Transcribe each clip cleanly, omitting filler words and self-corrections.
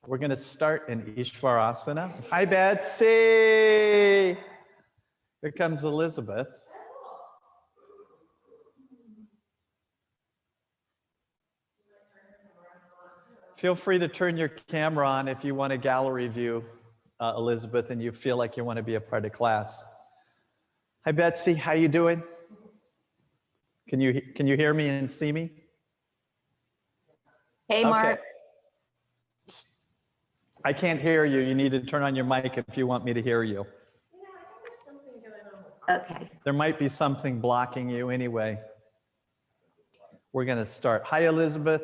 We're going to start in Ishvarasana. Hi, Betsy. Here comes Elizabeth. Feel free to turn your camera on if you want a gallery view, Elizabeth, and you feel like you want to be a part of class. Hi, Betsy. How you doing? Can you hear me and see me? Hey, Mark. Okay. I can't hear you. You need to turn on your mic if you want me to hear you. Okay. There might be something blocking you anyway. We're going to start. Hi, Elizabeth.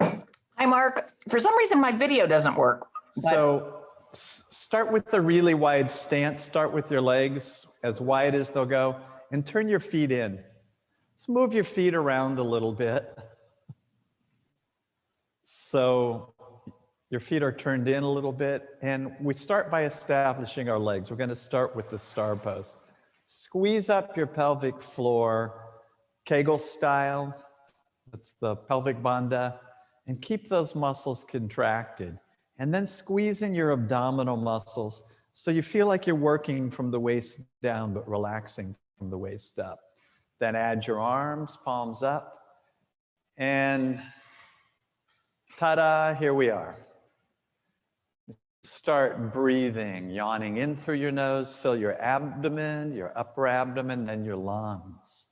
Hi, Mark. For some reason, my video doesn't work. So start with the really wide stance. Start with your legs as wide as they'll go and turn your feet in. Let's move your feet around a little bit. So your feet are turned in a little bit, and we start by establishing our legs. We're going to start with the star pose. Squeeze up your pelvic floor, Kegel style. That's the pelvic bandha, and keep those muscles contracted. And then squeeze in your abdominal muscles so you feel like you're working from the waist down, but relaxing from the waist up. Then add your arms, palms up, and ta-da, here we are. Start breathing, yawning in through your nose, fill your abdomen, your upper abdomen, then your lungs.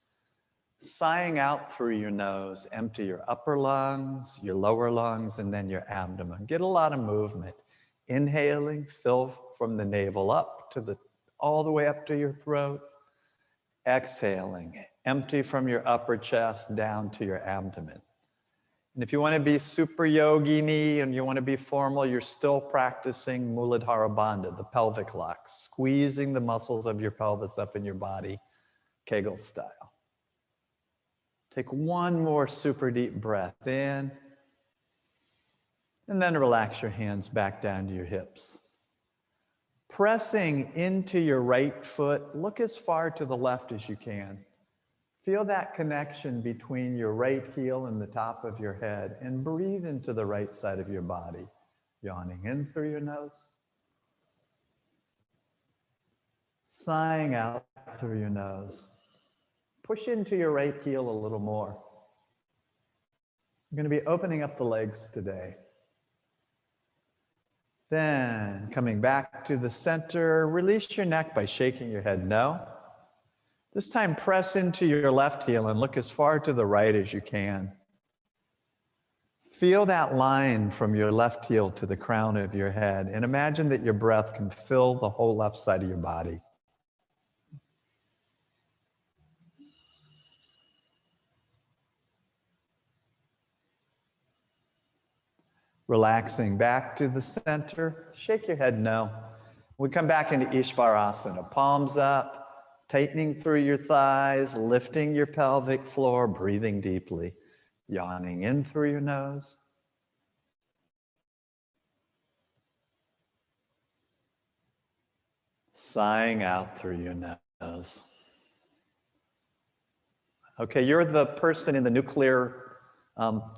Sighing out through your nose, empty your upper lungs, your lower lungs, and then your abdomen. Get a lot of movement. Inhaling, fill from the navel up to all the way up to your throat. Exhaling, empty from your upper chest down to your abdomen. And if you want to be super yogini and you want to be formal, you're still practicing Muladhara Bandha, the pelvic lock, squeezing the muscles of your pelvis up in your body, Kegel style. Take one more super deep breath in, and then relax your hands back down to your hips. Pressing into your right foot, look as far to the left as you can. Feel that connection between your right heel and the top of your head, and breathe into the right side of your body. Yawning in through your nose. Sighing out through your nose. Push into your right heel a little more. I'm going to be opening up the legs today. Then coming back to the center, release your neck by shaking your head no. This time, press into your left heel and look as far to the right as you can. Feel that line from your left heel to the crown of your head, and imagine that your breath can fill the whole left side of your body. Relaxing back to the center, shake your head no. We come back into Ishvarasana, palms up. Tightening through your thighs, lifting your pelvic floor, breathing deeply. Yawning in through your nose. Sighing out through your nose. Okay, you're the person in the nuclear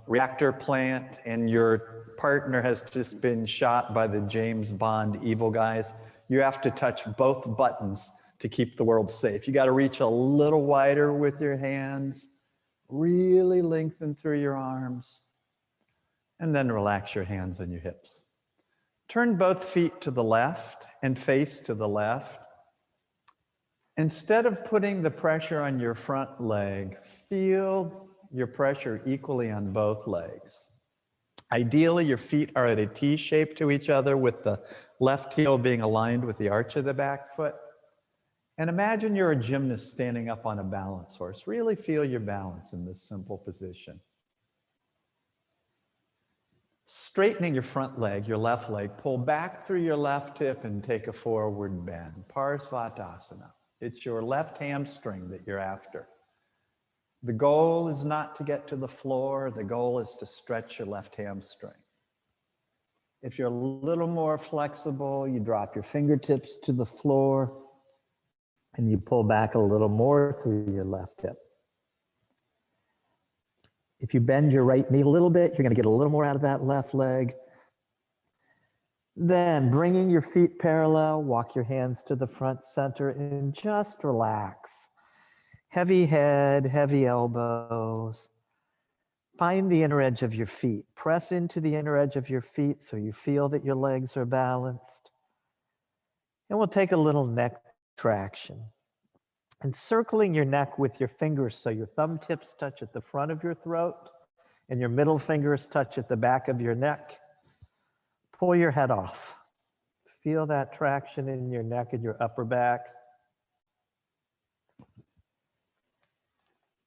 reactor plant, and your partner has just been shot by the James Bond evil guys. You have to touch both buttons to keep the world safe. You got to reach a little wider with your hands, really lengthen through your arms, and then relax your hands on your hips. Turn both feet to the left and face to the left. Instead of putting the pressure on your front leg, feel your pressure equally on both legs. Ideally, your feet are at a T shape to each other, with the left heel being aligned with the arch of the back foot. And imagine you're a gymnast standing up on a balance horse. Really feel your balance in this simple position. Straightening your front leg, your left leg, pull back through your left hip and take a forward bend. Parasvatasana. It's your left hamstring that you're after. The goal is not to get to the floor. The goal is to stretch your left hamstring. If you're a little more flexible, you drop your fingertips to the floor, and you pull back a little more through your left hip. If you bend your right knee a little bit, you're going to get a little more out of that left leg. Then bringing your feet parallel, walk your hands to the front center and just relax. Heavy head, heavy elbows. Find the inner edge of your feet. Press into the inner edge of your feet so you feel that your legs are balanced. And we'll take a little neck traction. Encircling your neck with your fingers so your thumb tips touch at the front of your throat and your middle fingers touch at the back of your neck. Pull your head off. Feel that traction in your neck and your upper back.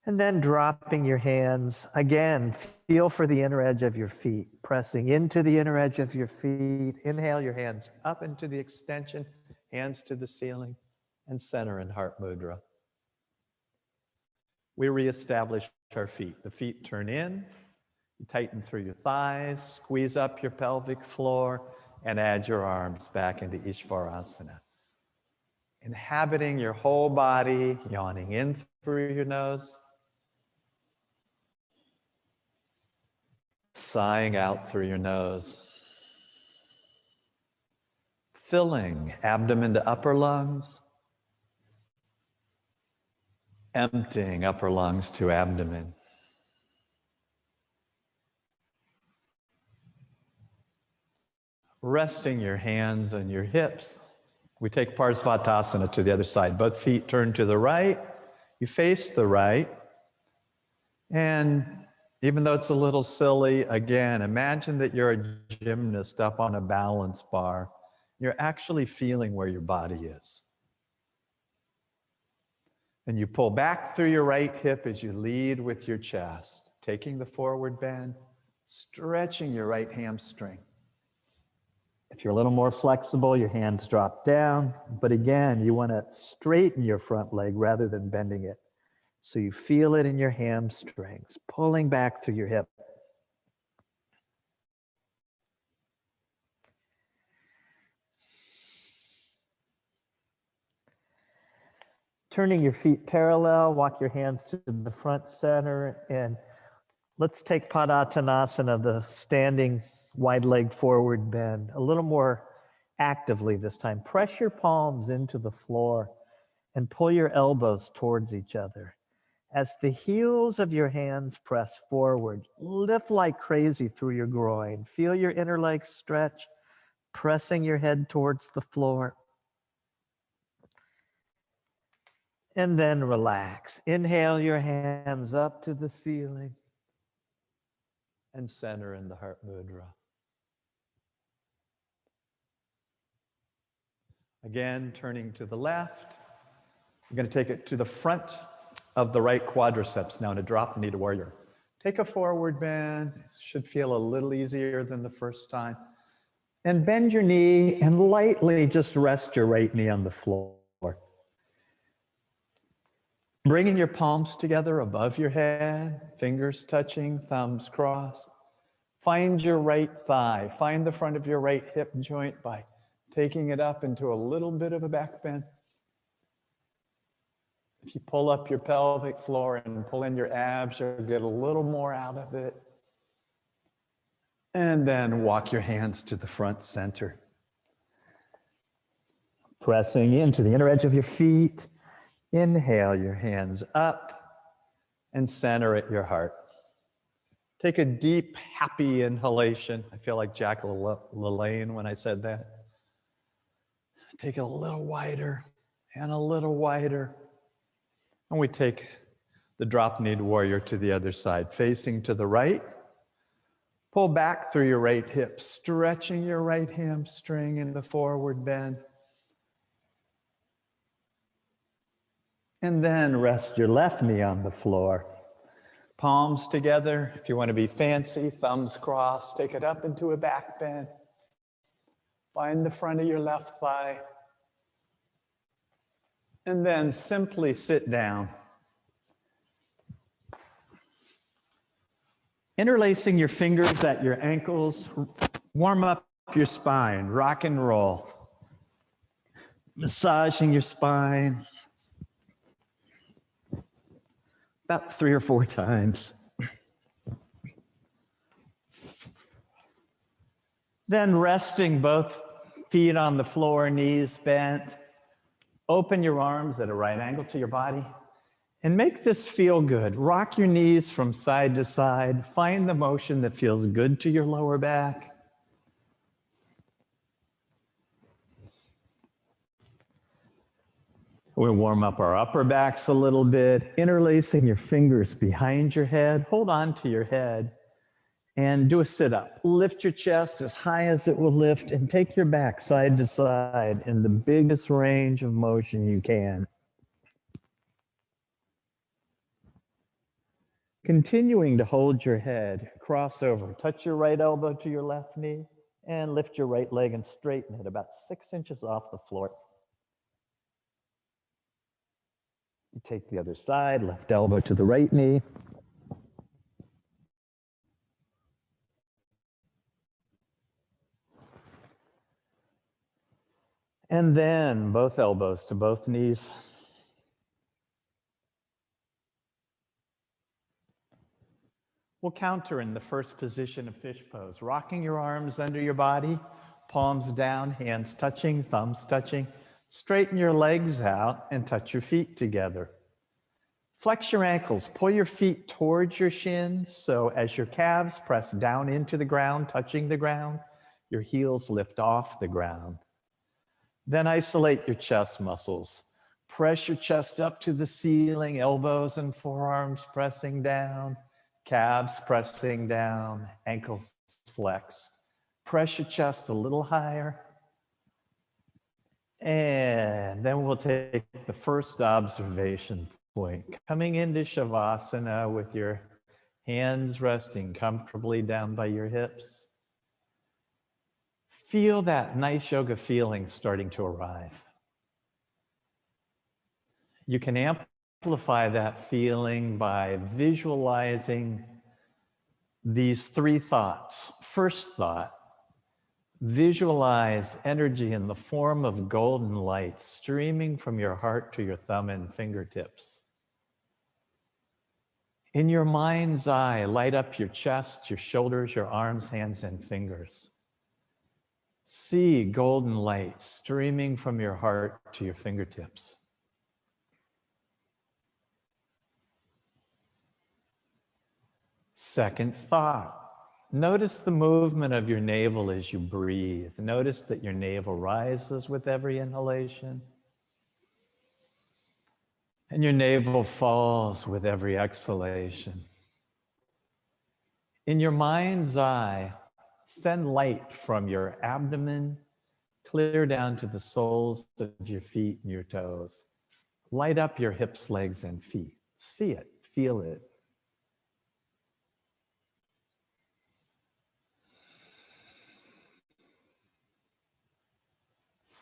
And then dropping your hands. Again, feel for the inner edge of your feet. Pressing into the inner edge of your feet. Inhale your hands up into the extension, hands to the ceiling, and center in Heart Mudra. We reestablish our feet. The feet turn in. You tighten through your thighs, squeeze up your pelvic floor, and add your arms back into Ishvarasana. Inhabiting your whole body, yawning in through your nose, sighing out through your nose. Filling abdomen to upper lungs, emptying upper lungs to abdomen. Resting your hands on your hips. We take Parasvatasana to the other side. Both feet turn to the right. You face the right. And even though it's a little silly, again, imagine that you're a gymnast up on a balance bar. You're actually feeling where your body is. And you pull back through your right hip as you lead with your chest, taking the forward bend, stretching your right hamstring. If you're a little more flexible, your hands drop down. But again, you want to straighten your front leg rather than bending it. So you feel it in your hamstrings, pulling back through your hip. Turning your feet parallel, walk your hands to the front center, and let's take Tadasana, the standing wide-legged forward bend, a little more actively this time. Press your palms into the floor and pull your elbows towards each other. As the heels of your hands press forward, lift like crazy through your groin. Feel your inner legs stretch, pressing your head towards the floor. And then relax. Inhale your hands up to the ceiling and center in the Heart Mudra. Again, turning to the left. You're going to take it to the front of the right quadriceps now in a drop knee to warrior. Take a forward bend. It should feel a little easier than the first time. And bend your knee and lightly just rest your right knee on the floor. Bringing your palms together above your head, fingers touching, thumbs crossed. Find your right thigh. Find the front of your right hip joint by taking it up into a little bit of a back bend. If you pull up your pelvic floor and pull in your abs, you'll get a little more out of it. And then walk your hands to the front center. Pressing into the inner edge of your feet. Inhale your hands up and center at your heart. Take a deep, happy inhalation. I feel like Jack LaLanne when I said that. Take it a little wider and a little wider. And we take the drop knee warrior to the other side, facing to the right. Pull back through your right hip, stretching your right hamstring in the forward bend. And then rest your left knee on the floor. Palms together. If you want to be fancy, thumbs crossed. Take it up into a back bend. Find the front of your left thigh. And then simply sit down. Interlacing your fingers at your ankles. Warm up your spine. Rock and roll. Massaging your spine. About 3 or 4 times. Then resting both feet on the floor, knees bent, open your arms at a right angle to your body and make this feel good. Rock your knees from side to side. Find the motion that feels good to your lower back. We'll warm up our upper backs a little bit, interlacing your fingers behind your head. Hold on to your head and do a sit-up. Lift your chest as high as it will lift and take your back side to side in the biggest range of motion you can. Continuing to hold your head, cross over. Touch your right elbow to your left knee and lift your right leg and straighten it about 6 inches off the floor. You take the other side, left elbow to the right knee. And then both elbows to both knees. We'll counter in the first position of fish pose, rocking your arms under your body, palms down, hands touching, thumbs touching. Straighten your legs out and touch your feet together. Flex your ankles, pull your feet towards your shins, so as your calves press down into the ground, touching the ground, your heels lift off the ground. Then isolate your chest muscles. Press your chest up to the ceiling, elbows and forearms pressing down, calves pressing down, ankles flexed. Press your chest a little higher. And then we'll take the first observation point. Coming into Shavasana with your hands resting comfortably down by your hips. Feel that nice yoga feeling starting to arrive. You can amplify that feeling by visualizing these 3 thoughts. First thought, visualize energy in the form of golden light streaming from your heart to your thumb and fingertips. In your mind's eye, light up your chest, your shoulders, your arms, hands, and fingers. See golden light streaming from your heart to your fingertips. Second thought, notice the movement of your navel as you breathe. Notice that your navel rises with every inhalation and your navel falls with every exhalation. In your mind's eye, send light from your abdomen clear down to the soles of your feet and your toes. Light up your hips, legs, and feet. See it, feel it.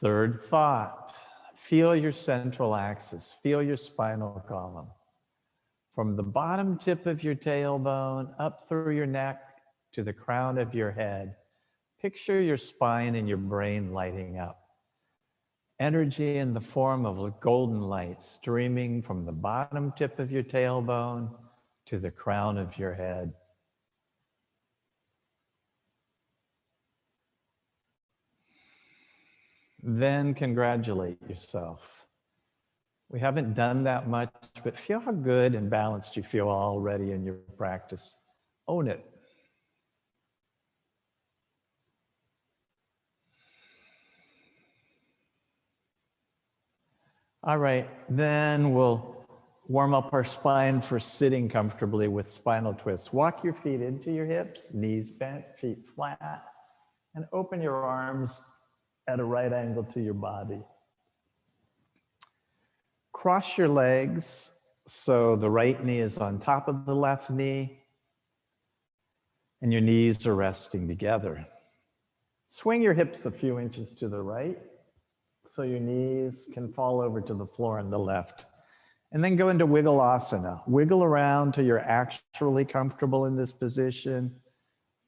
Third thought, feel your central axis, feel your spinal column. From the bottom tip of your tailbone up through your neck to the crown of your head, picture your spine and your brain lighting up. Energy in the form of a golden light streaming from the bottom tip of your tailbone to the crown of your head. Then congratulate yourself. We haven't done that much, but feel how good and balanced you feel already in your practice. Own it. All right, then we'll warm up our spine for sitting comfortably with spinal twist. Walk your feet into your hips, knees bent, feet flat, and open your arms at a right angle to your body. Cross your legs so the right knee is on top of the left knee and your knees are resting together. Swing your hips a few inches to the right so your knees can fall over to the floor on the left. And then go into wiggle asana. Wiggle around till you're actually comfortable in this position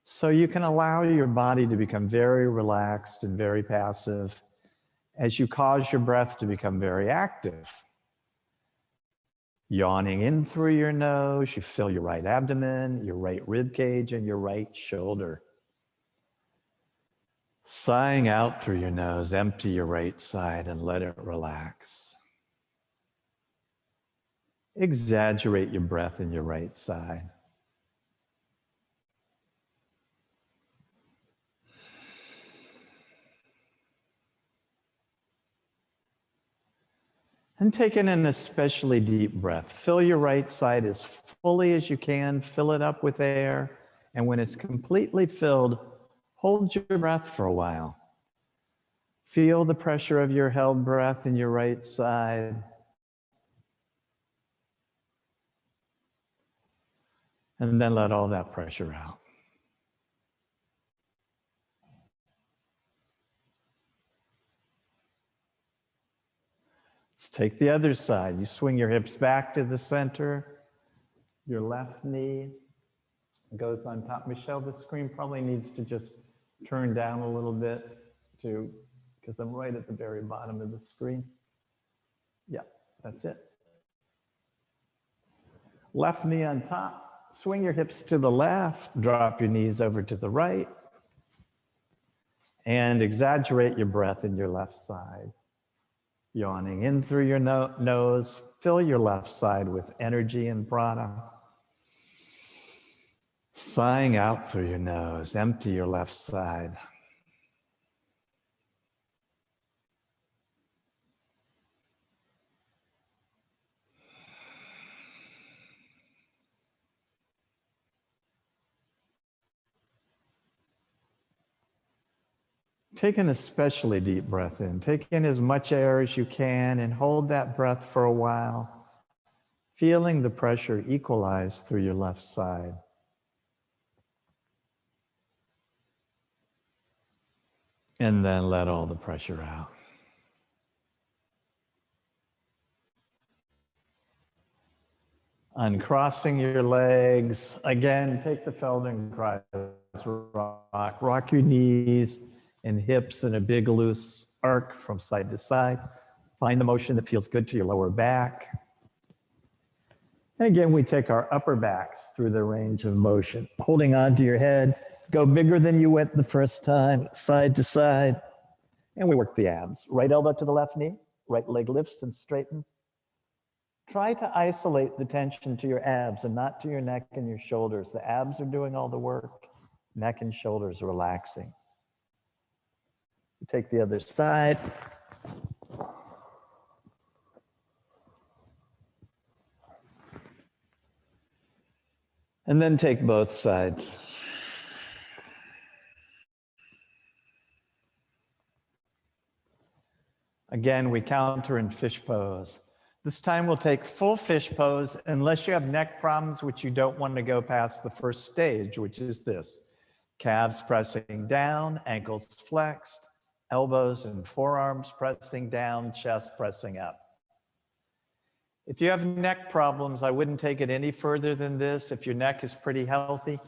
so you can allow your body to become very relaxed and very passive as you cause your breath to become very active. Yawning in through your nose, you fill your right abdomen, your right rib cage, and your right shoulder. Sighing out through your nose, empty your right side and let it relax. Exaggerate your breath in your right side. And take in an especially deep breath. Fill your right side as fully as you can. Fill it up with air. And when it's completely filled, hold your breath for a while. Feel the pressure of your held breath in your right side. And then let all that pressure out. Let's take the other side. You swing your hips back to the center. Your left knee goes on top. Michelle, the screen probably needs to just turn down a little bit because I'm right at the very bottom of the screen. Yeah, that's it. Left knee on top. Swing your hips to the left. Drop your knees over to the right. And exaggerate your breath in your left side. Yawning in through your nose. Fill your left side with energy and prana. Sighing out through your nose. Empty your left side. Take an especially deep breath in. Take in as much air as you can and hold that breath for a while, feeling the pressure equalize through your left side. And then let all the pressure out. Uncrossing your legs. Again, take the Feldenkrais rock. Rock your knees and hips in a big loose arc from side to side. Find the motion that feels good to your lower back. And again, we take our upper backs through the range of motion, holding on to your head. Go bigger than you went the first time, side to side. And we work the abs. Right elbow to the left knee, right leg lifts and straighten. Try to isolate the tension to your abs and not to your neck and your shoulders. The abs are doing all the work. Neck and shoulders relaxing. Take the other side. And then take both sides. Again, we counter in fish pose. This time we'll take full fish pose unless you have neck problems, which you don't want to go past the first stage, which is this. Calves pressing down, ankles flexed, elbows and forearms pressing down, chest pressing up. If you have neck problems, I wouldn't take it any further than this. If your neck is pretty healthy,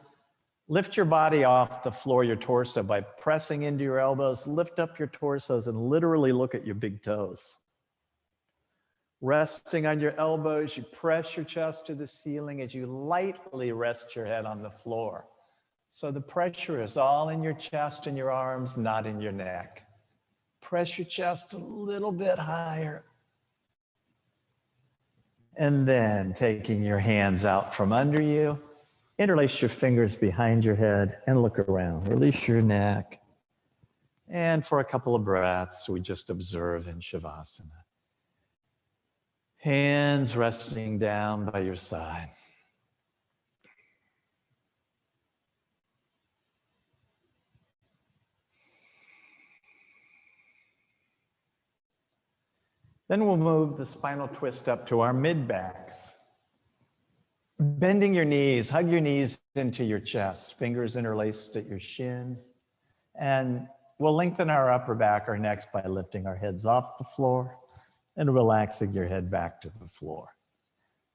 lift your body off the floor, your torso, by pressing into your elbows. Lift up your torsos and literally look at your big toes. Resting on your elbows, you press your chest to the ceiling as you lightly rest your head on the floor. So the pressure is all in your chest and your arms, not in your neck. Press your chest a little bit higher. And then taking your hands out from under you, interlace your fingers behind your head and look around. Release your neck. And for a couple of breaths, we just observe in Shavasana. Hands resting down by your side. Then we'll move the spinal twist up to our mid-backs. Bending your knees, hug your knees into your chest, fingers interlaced at your shins. And we'll lengthen our upper back, our necks, by lifting our heads off the floor and relaxing your head back to the floor.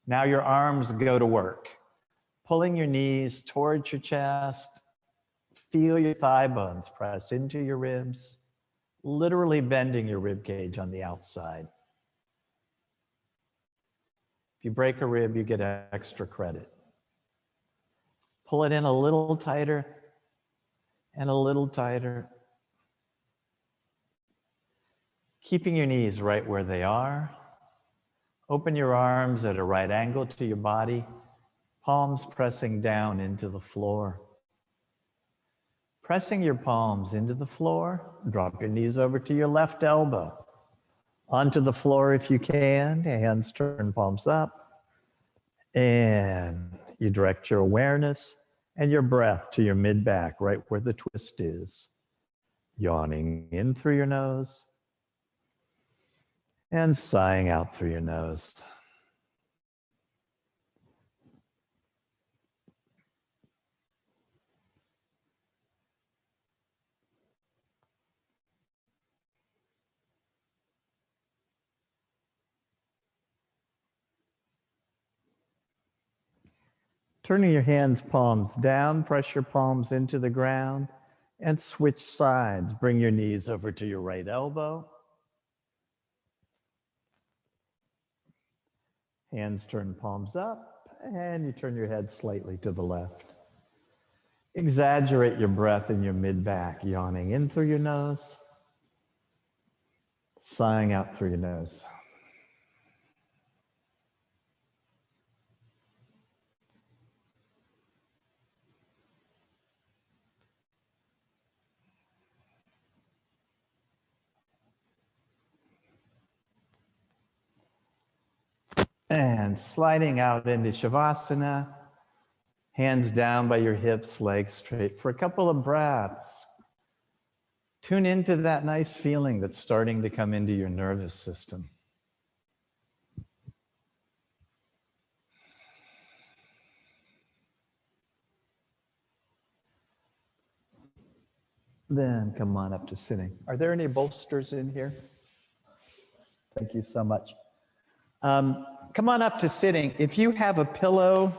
Now your arms go to work, pulling your knees towards your chest. Feel your thigh bones press into your ribs, literally bending your rib cage on the outside. If you break a rib, you get extra credit. Pull it in a little tighter and a little tighter. Keeping your knees right where they are. Open your arms at a right angle to your body, palms pressing down into the floor. Pressing your palms into the floor, drop your knees over to your left elbow. Onto the floor if you can, hands turn, palms up. And you direct your awareness and your breath to your mid-back, right where the twist is. Yawning in through your nose and sighing out through your nose. Turning your hands, palms down, press your palms into the ground and switch sides. Bring your knees over to your right elbow. Hands turn, palms up, and you turn your head slightly to the left. Exaggerate your breath in your mid-back, yawning in through your nose, sighing out through your nose. And sliding out into Shavasana, hands down by your hips, legs straight for a couple of breaths. Tune into that nice feeling that's starting to come into your nervous system. Then come on up to sitting. Are there any bolsters in here? Thank you so much. Come on up to sitting. If you have a pillow,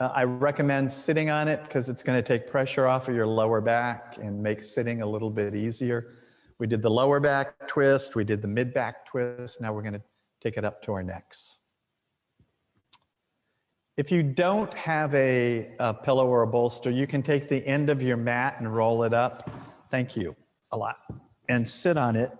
I recommend sitting on it because it's going to take pressure off of your lower back and make sitting a little bit easier. We did the lower back twist, we did the mid back twist. Now we're going to take it up to our necks. If you don't have a pillow or a bolster, you can take the end of your mat and roll it up. Thank you a lot. And sit on it.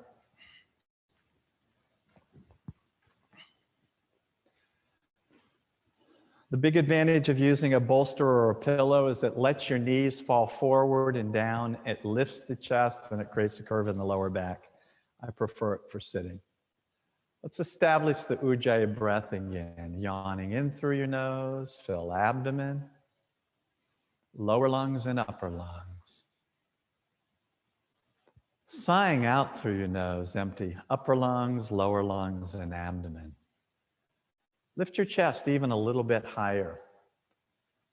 The big advantage of using a bolster or a pillow is it lets your knees fall forward and down. It lifts the chest and it creates a curve in the lower back. I prefer it for sitting. Let's establish the Ujjayi breath again. Yawning in through your nose, fill abdomen, lower lungs and upper lungs. Sighing out through your nose, empty upper lungs, lower lungs, and abdomen. Lift your chest even a little bit higher.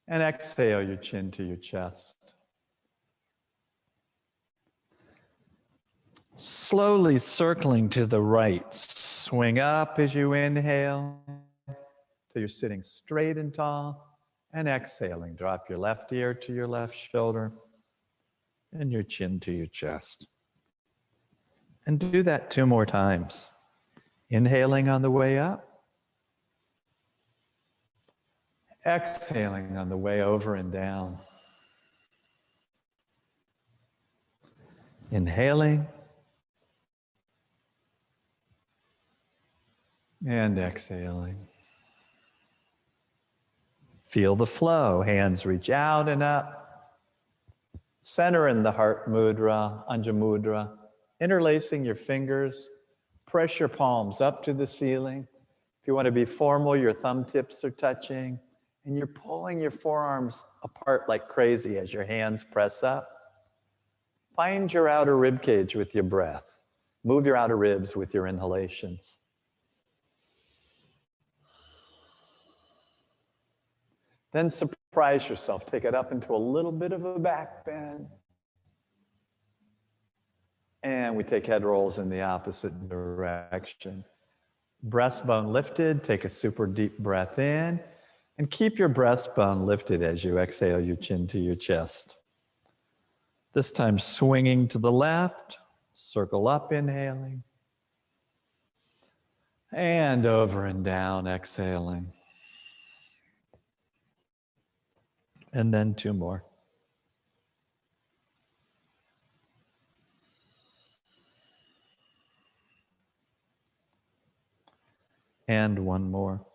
And exhale your chin to your chest. Slowly circling to the right. Swing up as you inhale till you're sitting straight and tall. And exhaling, drop your left ear to your left shoulder and your chin to your chest. And do that 2 more times. Inhaling on the way up. Exhaling on the way over and down. Inhaling. And exhaling. Feel the flow. Hands reach out and up. Center in the heart mudra, Anja mudra. Interlacing your fingers. Press your palms up to the ceiling. If you want to be formal, your thumb tips are touching. And you're pulling your forearms apart like crazy as your hands press up. Find your outer rib cage with your breath. Move your outer ribs with your inhalations. Then surprise yourself. Take it up into a little bit of a back bend. And we take head rolls in the opposite direction. Breastbone lifted. Take a super deep breath in. And keep your breastbone lifted as you exhale your chin to your chest. This time swinging to the left, circle up, inhaling. And over and down, exhaling. And then 2 more. And one more.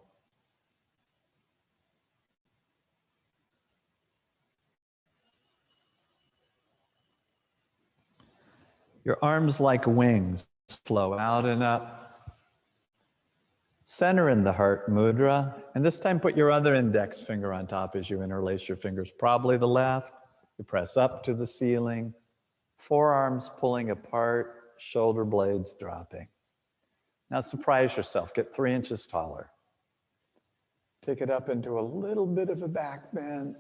Your arms like wings flow out and up. Center in the heart mudra. And this time put your other index finger on top as you interlace your fingers, probably the left. You press up to the ceiling, forearms pulling apart, shoulder blades dropping. Now surprise yourself, get 3 inches taller. Take it up into a little bit of a back bend.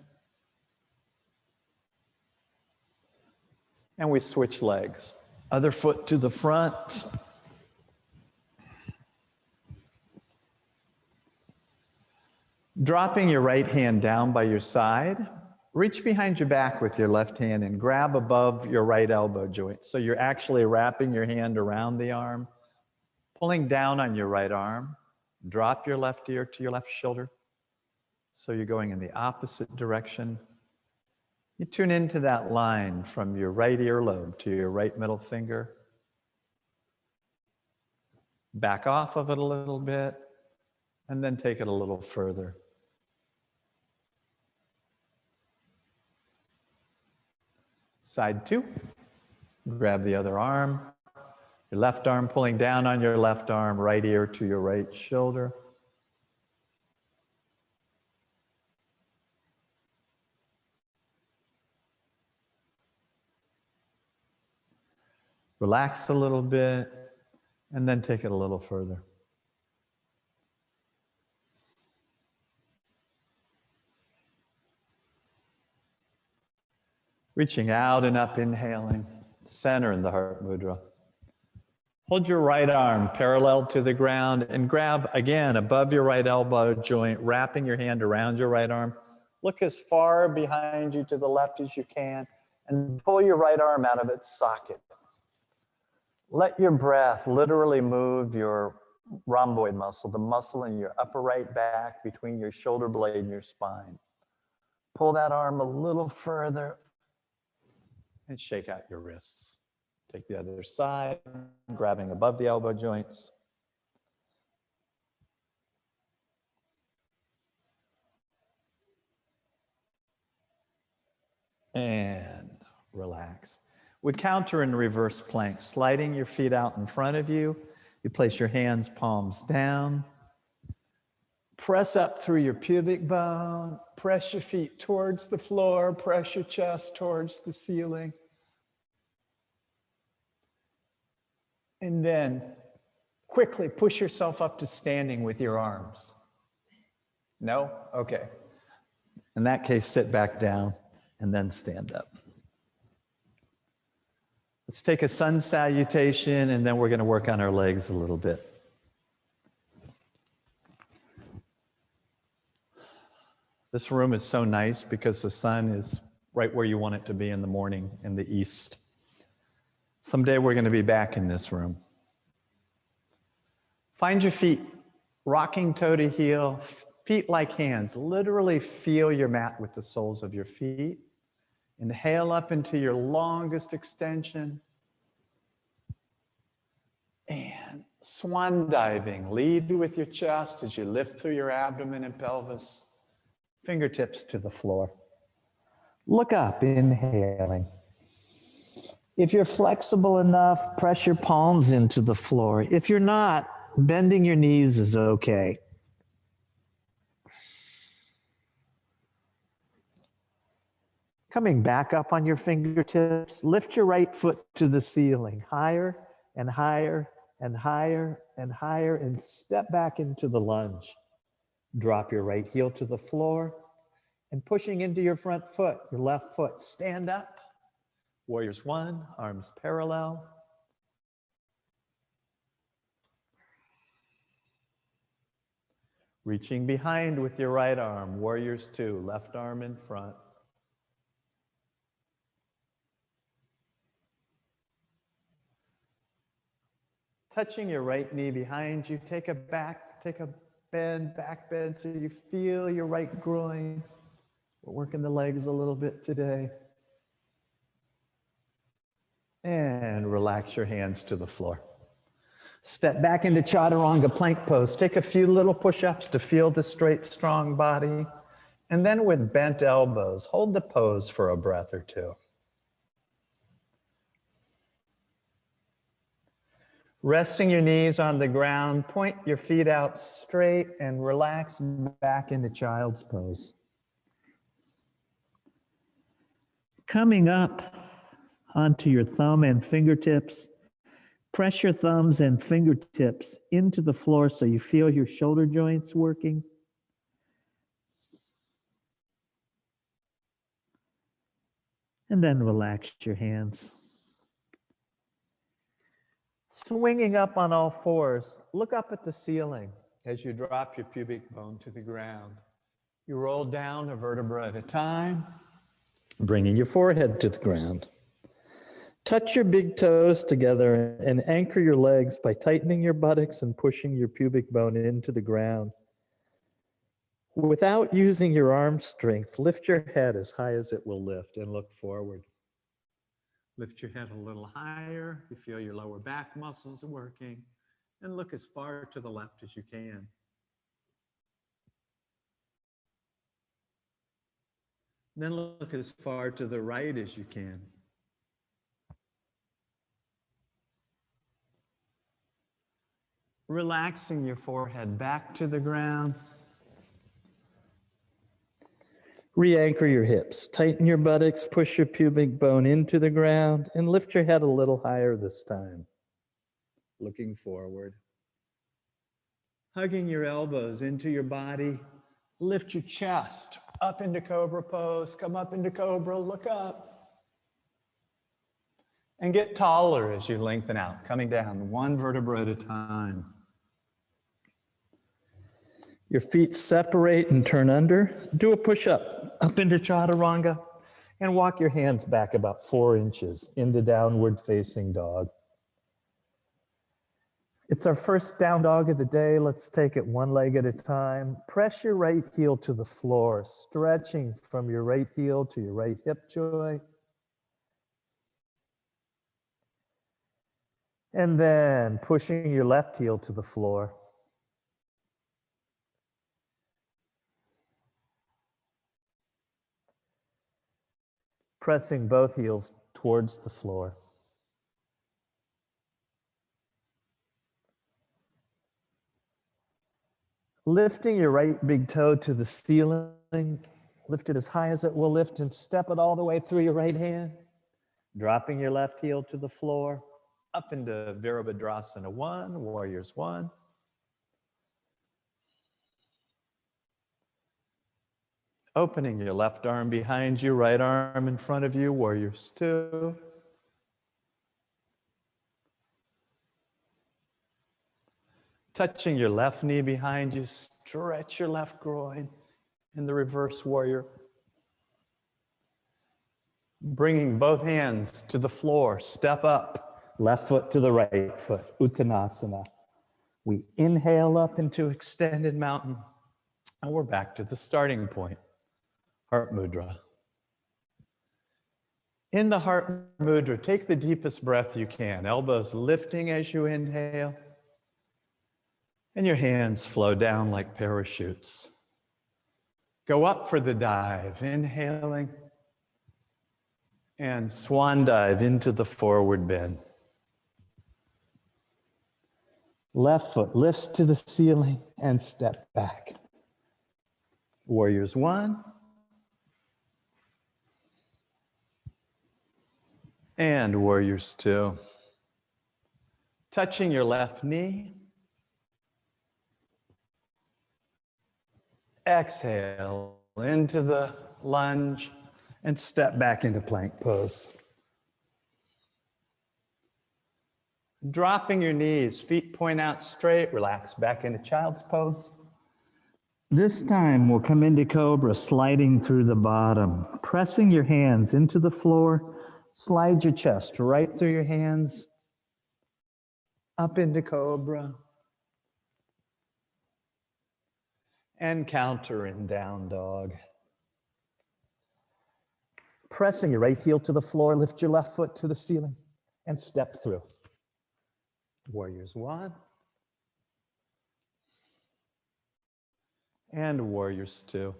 And we switch legs. Other foot to the front. Dropping your right hand down by your side, reach behind your back with your left hand and grab above your right elbow joint. So you're actually wrapping your hand around the arm, pulling down on your right arm. Drop your left ear to your left shoulder. So you're going in the opposite direction. You tune into that line from your right earlobe to your right middle finger. Back off of it a little bit, and then take it a little further. Side 2, grab the other arm. Your left arm pulling down on your left arm, right ear to your right shoulder. Relax a little bit, and then take it a little further. Reaching out and up, inhaling, center in the heart mudra. Hold your right arm parallel to the ground and grab again above your right elbow joint, wrapping your hand around your right arm. Look as far behind you to the left as you can and pull your right arm out of its socket. Let your breath literally move your rhomboid muscle, the muscle in your upper right back between your shoulder blade and your spine. Pull that arm a little further and shake out your wrists. Take the other side, grabbing above the elbow joints. And relax. We counter in reverse plank, sliding your feet out in front of you. You place your hands, palms down. Press up through your pubic bone. Press your feet towards the floor. Press your chest towards the ceiling. And then quickly push yourself up to standing with your arms. No? Okay. In that case, sit back down and then stand up. Let's take a sun salutation, and then we're going to work on our legs a little bit. This room is so nice because the sun is right where you want it to be in the morning in the east. Someday we're going to be back in this room. Find your feet, rocking toe to heel, feet like hands. Literally feel your mat with the soles of your feet. Inhale up into your longest extension. And swan diving. Lead with your chest as you lift through your abdomen and pelvis. Fingertips to the floor. Look up, inhaling. If you're flexible enough, press your palms into the floor. If you're not, bending your knees is okay. Coming back up on your fingertips, lift your right foot to the ceiling, higher and higher and higher and higher, and step back into the lunge. Drop your right heel to the floor and pushing into your front foot, your left foot, stand up. Warriors 1, arms parallel. Reaching behind with your right arm, Warriors 2, left arm in front. Touching your right knee behind you, take a bend, back bend, so you feel your right groin. We're working the legs a little bit today. And relax your hands to the floor. Step back into chaturanga plank pose. Take a few little push-ups to feel the straight, strong body. And then with bent elbows, hold the pose for a breath or two. Resting your knees on the ground, point your feet out straight and relax back into child's pose. Coming up onto your thumb and fingertips, press your thumbs and fingertips into the floor so you feel your shoulder joints working. And then relax your hands. Swinging up on all fours, look up at the ceiling as you drop your pubic bone to the ground. You roll down a vertebra at a time, bringing your forehead to the ground. Touch your big toes together and anchor your legs by tightening your buttocks and pushing your pubic bone into the ground. Without using your arm strength, lift your head as high as it will lift and look forward. Lift your head a little higher. You feel your lower back muscles are working. And look as far to the left as you can. Then look as far to the right as you can. Relaxing your forehead back to the ground. Re-anchor your hips, tighten your buttocks, push your pubic bone into the ground, and lift your head a little higher this time. Looking forward. Hugging your elbows into your body, lift your chest up into cobra pose, come up into cobra, look up. And get taller as you lengthen out, coming down one vertebra at a time. Your feet separate and turn under. Do a push-up up into chaturanga and walk your hands back about 4 inches into downward facing dog. It's our first down dog of the day. Let's take it one leg at a time. Press your right heel to the floor, stretching from your right heel to your right hip joint. And then pushing your left heel to the floor. Pressing both heels towards the floor. Lifting your right big toe to the ceiling. Lift it as high as it will lift and step it all the way through your right hand. Dropping your left heel to the floor. Up into Virabhadrasana 1, Warriors 1. Opening your left arm behind you, right arm in front of you, Warriors 2. Touching your left knee behind you, stretch your left groin in the reverse warrior. Bringing both hands to the floor, step up, left foot to the right foot, Uttanasana. We inhale up into extended mountain, and we're back to the starting point. Heart mudra. In the heart mudra, take the deepest breath you can. Elbows lifting as you inhale. And your hands flow down like parachutes. Go up for the dive, inhaling. And swan dive into the forward bend. Left foot lifts to the ceiling and step back. Warriors 1. And Warriors 2. Touching your left knee. Exhale into the lunge and step back into plank pose. Dropping your knees, feet point out straight, relax back into child's pose. This time we'll come into cobra, sliding through the bottom, pressing your hands into the floor. Slide your chest right through your hands, up into cobra, and counter in down dog. Pressing your right heel to the floor, lift your left foot to the ceiling, and step through. Warriors 1. And Warriors 2.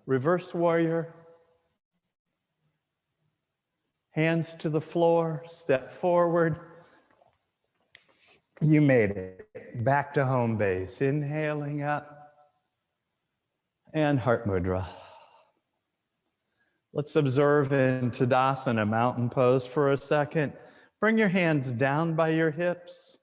Reverse warrior. Hands to the floor, step forward. You made it. Back to home base. Inhaling up. And heart mudra. Let's observe in Tadasana, mountain pose, for a second. Bring your hands down by your hips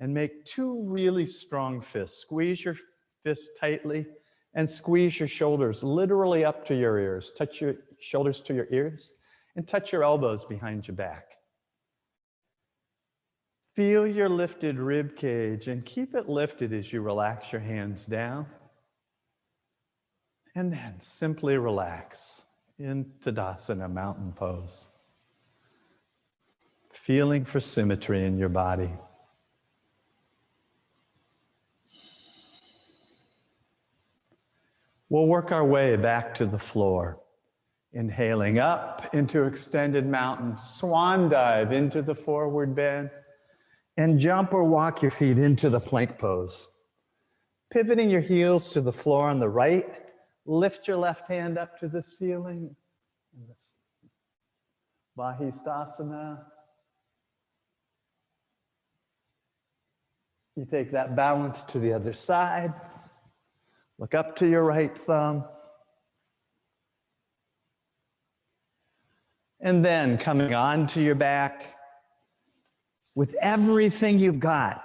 and make two really strong fists. Squeeze your fists tightly and squeeze your shoulders literally up to your ears. Touch your shoulders to your ears and touch your elbows behind your back. Feel your lifted rib cage and keep it lifted as you relax your hands down. And then simply relax in Tadasana, mountain pose. Feeling for symmetry in your body. We'll work our way back to the floor. Inhaling up into extended mountain, swan dive into the forward bend, and jump or walk your feet into the plank pose. Pivoting your heels to the floor on the right, lift your left hand up to the ceiling. Vahistasana. You take that balance to the other side. Look up to your right thumb. And then coming onto your back with everything you've got.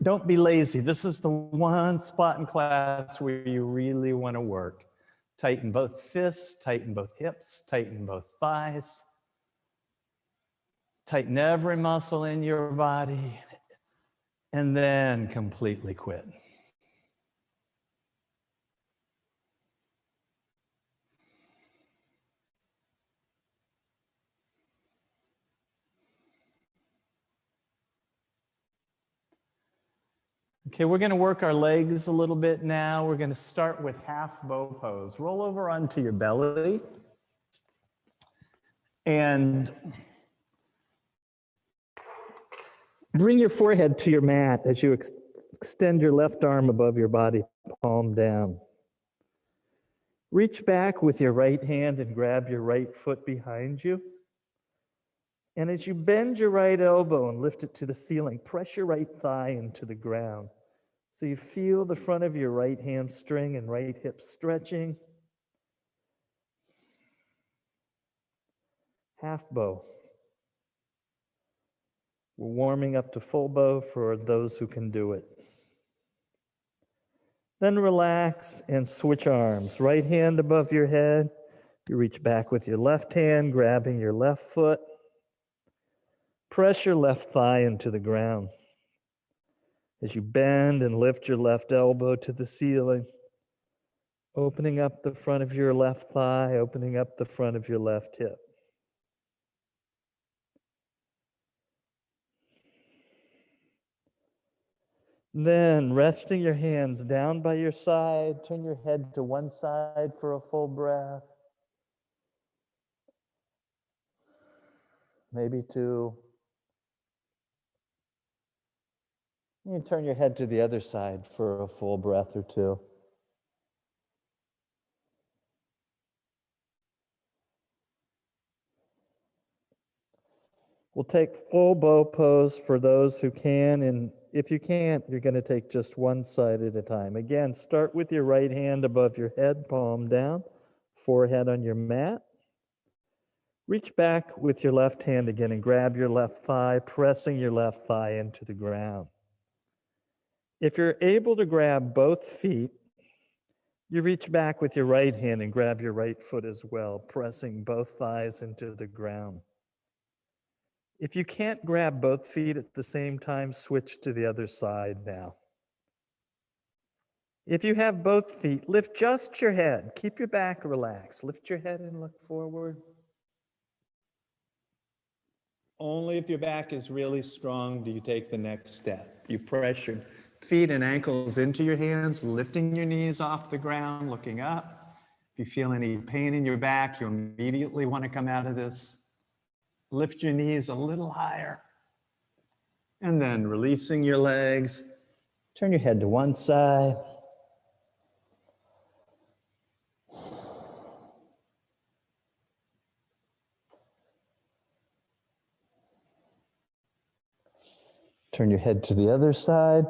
Don't be lazy. This is the one spot in class where you really want to work. Tighten both fists, tighten both hips, tighten both thighs. Tighten every muscle in your body. And then completely quit. Okay, we're going to work our legs a little bit now. We're going to start with half bow pose. Roll over onto your belly. And bring your forehead to your mat as you extend your left arm above your body, palm down. Reach back with your right hand and grab your right foot behind you. And as you bend your right elbow and lift it to the ceiling, press your right thigh into the ground. So you feel the front of your right hamstring and right hip stretching. Half bow. We're warming up to full bow for those who can do it. Then relax and switch arms. Right hand above your head. You reach back with your left hand, grabbing your left foot. Press your left thigh into the ground. As you bend and lift your left elbow to the ceiling, opening up the front of your left thigh, opening up the front of your left hip. Then, resting your hands down by your side, turn your head to one side for a full breath. Maybe two. You turn your head to the other side for a full breath or two. We'll take full bow pose for those who can, and if you can't, you're going to take just one side at a time. Again, start with your right hand above your head, palm down, forehead on your mat. Reach back with your left hand again and grab your left thigh, pressing your left thigh into the ground. If you're able to grab both feet, you reach back with your right hand and grab your right foot as well, pressing both thighs into the ground. If you can't grab both feet at the same time, switch to the other side now. If you have both feet, lift just your head. Keep your back relaxed. Lift your head and look forward. Only if your back is really strong do you take the next step. You press your feet and ankles into your hands, lifting your knees off the ground, looking up. If you feel any pain in your back, you immediately want to come out of this. Lift your knees a little higher. And then releasing your legs. Turn your head to one side. Turn your head to the other side.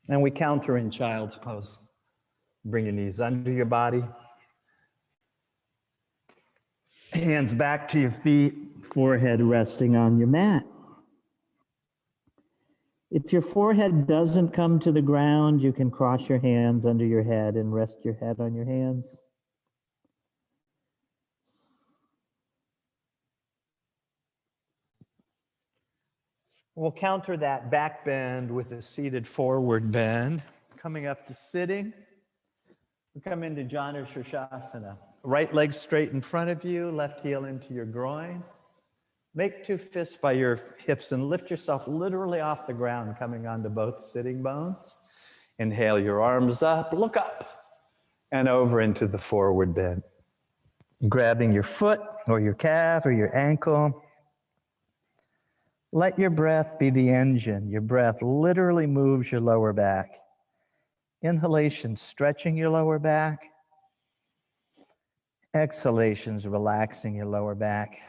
And we counter in child's pose. Bring your knees under your body. Hands back to your feet, forehead resting on your mat. If your forehead doesn't come to the ground, you can cross your hands under your head and rest your head on your hands. We'll counter that back bend with a seated forward bend. Coming up to sitting, we come into Janu Shirshasana. Right leg straight in front of you, left heel into your groin. Make two fists by your hips and lift yourself literally off the ground, coming onto both sitting bones. Inhale your arms up, look up, and over into the forward bend. Grabbing your foot or your calf or your ankle. Let your breath be the engine. Your breath literally moves your lower back. Inhalation, stretching your lower back. Exhalations, relaxing your lower back.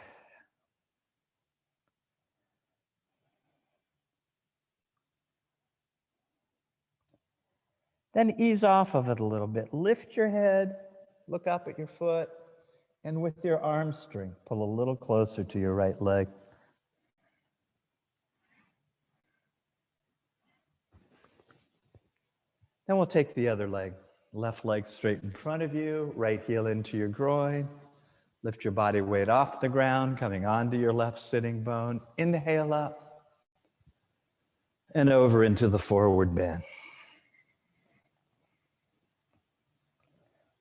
Then ease off of it a little bit. Lift your head, look up at your foot, and with your arm string, pull a little closer to your right leg. Then we'll take the other leg. Left leg straight in front of you, right heel into your groin. Lift your body weight off the ground, coming onto your left sitting bone. Inhale up and over into the forward bend.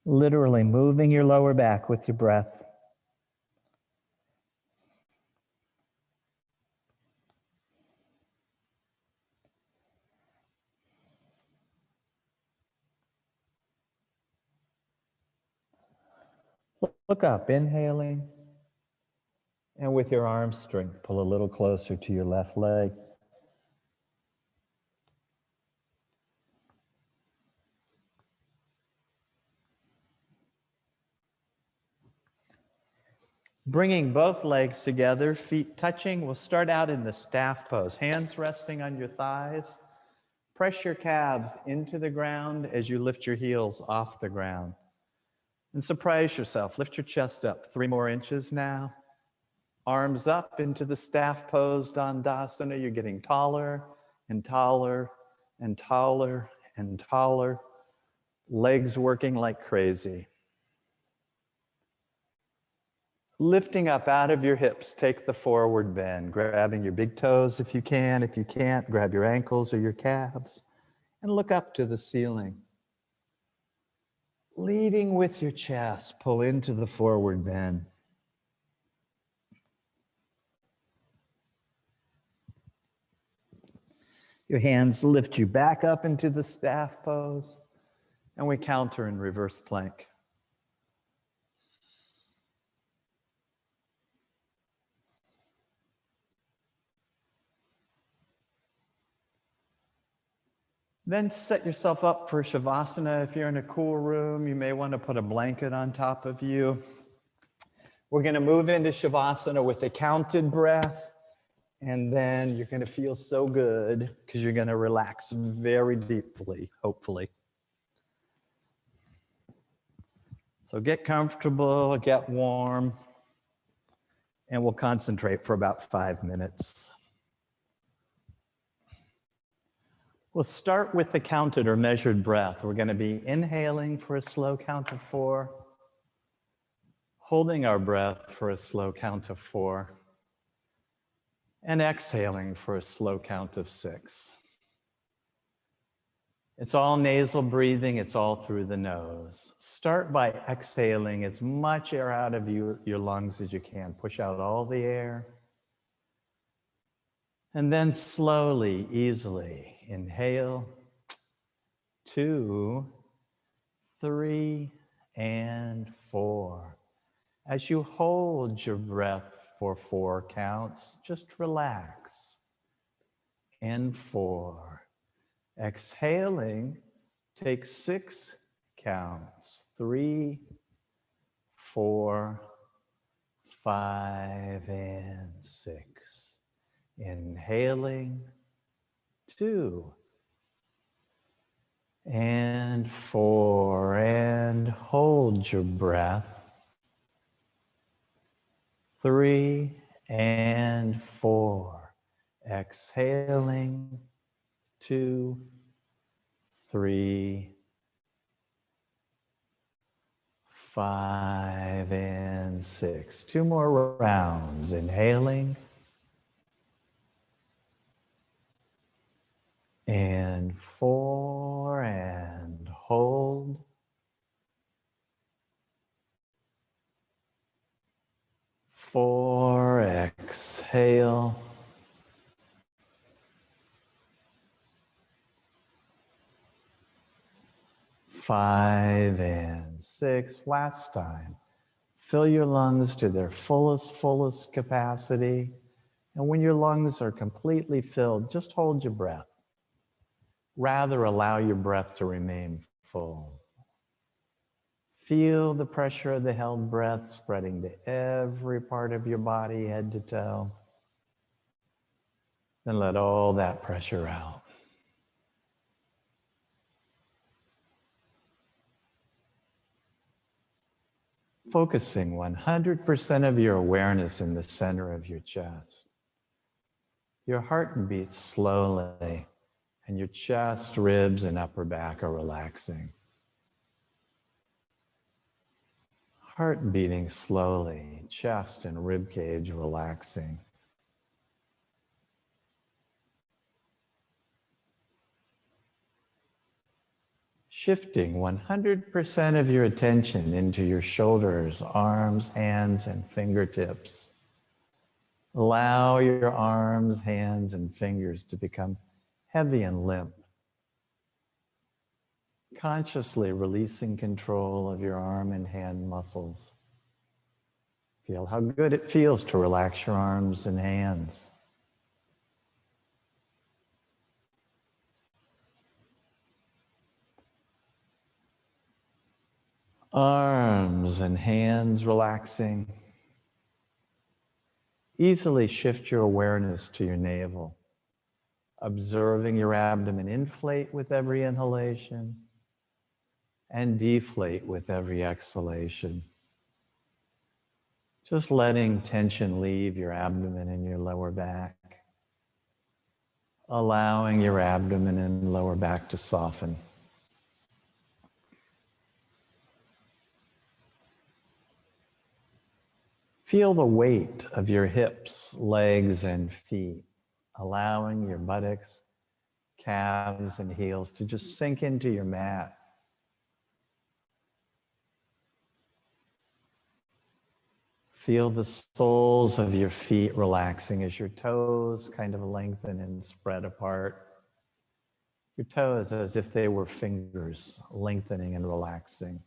Literally moving your lower back with your breath. Look up, inhaling, and with your arm string, pull a little closer to your left leg. Bringing both legs together, feet touching, we'll start out in the staff pose. Hands resting on your thighs. Press your calves into the ground as you lift your heels off the ground. And surprise yourself. Lift your chest up 3 more inches now. Arms up into the staff pose, Tadasana. You're getting taller and taller and taller and taller. Legs working like crazy. Lifting up out of your hips, take the forward bend, grabbing your big toes if you can. If you can't, grab your ankles or your calves and look up to the ceiling. Leading with your chest, pull into the forward bend. Your hands lift you back up into the staff pose, and we counter in reverse plank. Then set yourself up for Shavasana. If you're in a cool room, you may want to put a blanket on top of you. We're going to move into Shavasana with a counted breath, and then you're going to feel so good because you're going to relax very deeply, hopefully. So get comfortable, get warm, and we'll concentrate for about 5 minutes. We'll start with the counted or measured breath. We're going to be inhaling for a slow count of 4, holding our breath for a slow count of 4, and exhaling for a slow count of 6. It's all nasal breathing, it's all through the nose. Start by exhaling as much air out of your lungs as you can. Push out all the air. And then slowly, easily, inhale, 2, 3, and 4. As you hold your breath for 4 counts, just relax. And 4. Exhaling, take 6 counts. 3, 4, 5, and 6. Inhaling, 2, and 4, and hold your breath. 3, and 4. Exhaling, 2, 3, 5, and 6. 2 more rounds. Inhaling, and 4, and hold. 4, exhale. 5, and 6. Last time. Fill your lungs to their fullest capacity. And when your lungs are completely filled, just hold your breath. Rather, allow your breath to remain full. Feel the pressure of the held breath spreading to every part of your body, head to toe. Then let all that pressure out. Focusing 100% of your awareness in the center of your chest. Your heart beats slowly, and your chest, ribs, and upper back are relaxing. Heart beating slowly, chest and rib cage relaxing. Shifting 100% of your attention into your shoulders, arms, hands, and fingertips. Allow your arms, hands, and fingers to become heavy and limp. Consciously releasing control of your arm and hand muscles. Feel how good it feels to relax your arms and hands. Arms and hands relaxing. Easily shift your awareness to your navel, observing your abdomen inflate with every inhalation and deflate with every exhalation. Just letting tension leave your abdomen and your lower back. Allowing your abdomen and lower back to soften. Feel the weight of your hips, legs, and feet, allowing your buttocks, calves, and heels to just sink into your mat. Feel the soles of your feet relaxing as your toes kind of lengthen and spread apart. Your toes as if they were fingers, lengthening and relaxing.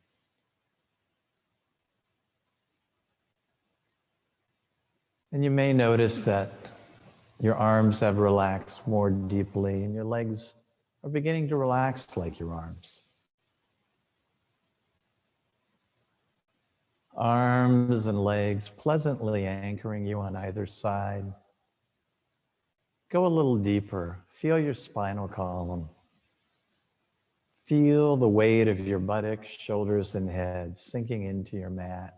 And you may notice that your arms have relaxed more deeply and your legs are beginning to relax like your arms. Arms and legs pleasantly anchoring you on either side. Go a little deeper. Feel your spinal column. Feel the weight of your buttocks, shoulders, and head sinking into your mat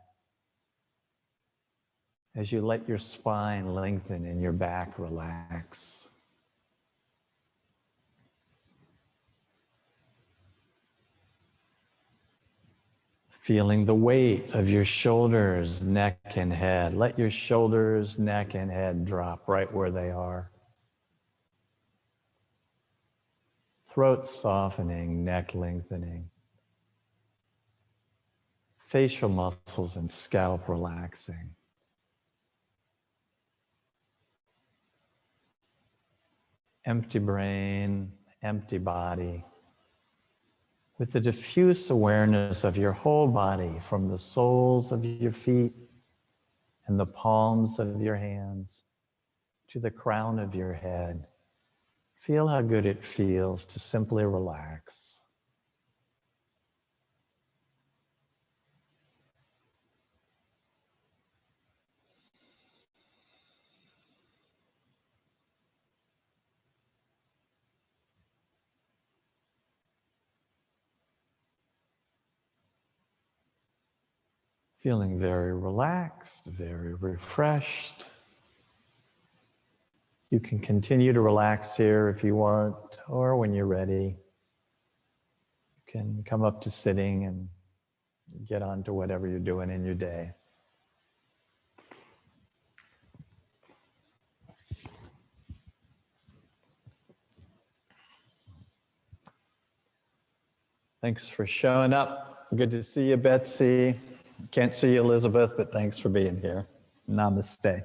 as you let your spine lengthen and your back relax. Feeling the weight of your shoulders, neck, and head. Let your shoulders, neck, and head drop right where they are. Throat softening, neck lengthening. Facial muscles and scalp relaxing. Empty brain, empty body, with the diffuse awareness of your whole body, from the soles of your feet and the palms of your hands to the crown of your head. Feel how good it feels to simply relax. Feeling very relaxed, very refreshed. You can continue to relax here if you want, or when you're ready, you can come up to sitting and get on to whatever you're doing in your day. Thanks for showing up. Good to see you, Betsy. Can't see you, Elizabeth, but thanks for being here. Namaste.